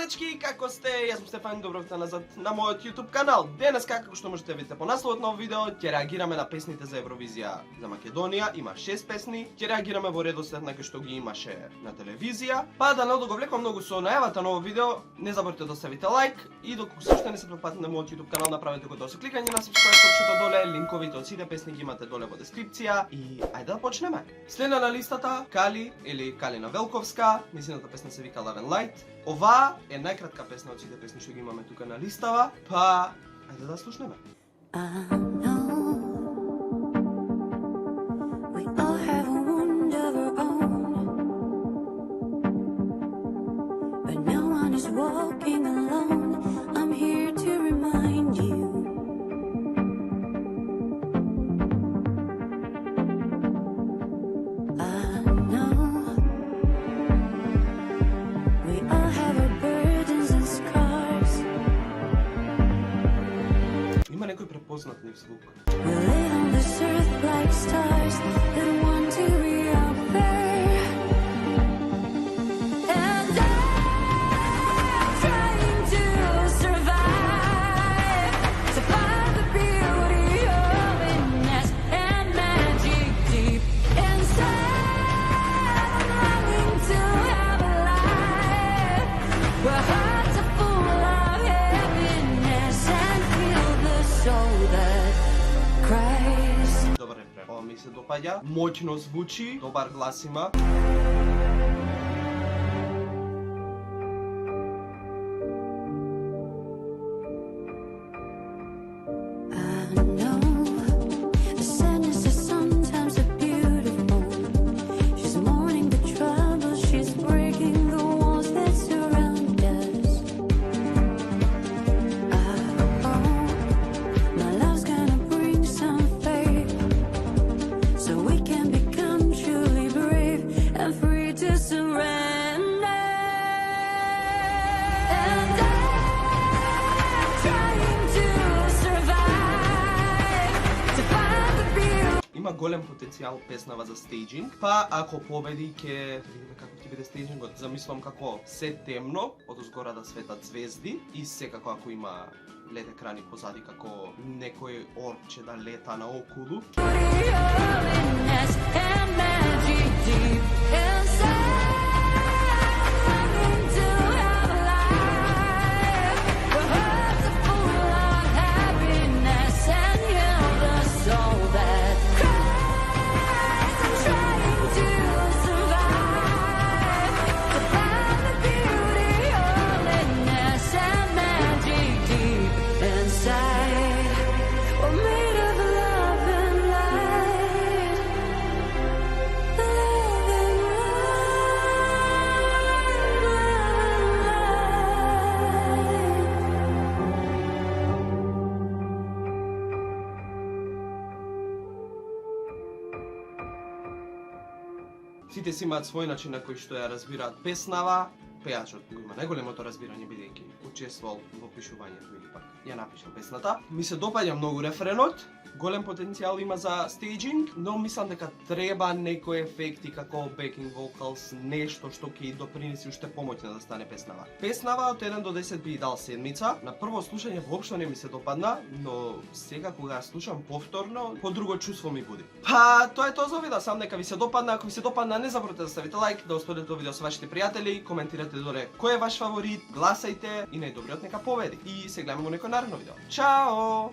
дечки, како сте? Јас сум Стефан, добро дојдовте назад на мојот YouTube канал. Денес, како што можете да видите по насловот на овој видео, ќе реагираме на песните за Евровизија за Македонија. Има 6 песни. Ќе реагираме во редослед на кој што ги имаше на телевизија. Па да не одговлекувам многу со најавата на овој видео, не заборавте да оставите лайк и доколку се уште не се претплатите на мојот YouTube канал, направете го тоа со кликање на subscribe копчето доле, линковите од сите песни ги имате доле во дескрипција и ајде да почнеме. Следна на листата Кали или Калина Велковска, низината песна се вика Love and Light. Ова е најкратка песна од сите песни што ги имаме тука на листава, па ајде да слушнеме. Walking alone, I'm here to remind you. I know we all have our burdens and scars. Има некој препознатлив звук. We live on this earth like stars that want to be out there. Добар рефрен. Ова ми се допаѓа. Моќно звучи, добар глас има. Има голем потенцијал песнава за стейджинг, па ако победи ќе видиме како ќе биде стейджингот. Замислам како се темно, одозгора да светат звезди и секако ако има лед екрани позади како некој орче да лета наоколу. Сите си имаат свој начин на кој што ја разбираат песнава. Пејачот го има најголемото разбирање бидејќи учествувал во пишувањето или пак ја напишал песната. Ми се допаѓа многу рефренот, голем потенцијал има за стейджинг, но мислам дека треба некои ефекти како backing vocals, нешто што ќе допринеси уште помоќна да стане песнава. Песнава од 1 до 10 би дал седмица. На прво слушање воопшто не ми се допадна, но сега кога ја слушам повторно, по друго чувство ми буди. Па, тоа е тоа за видео, сам нека ви се допадна. Ако ви се допадна, не заборавте да ставите лайк, да споделите видео со вашите пријатели, коментирате доле кој е ваш фаворит, гласајте и најдобриот нека победи. И се гледаме во некој наредно видео. Чао!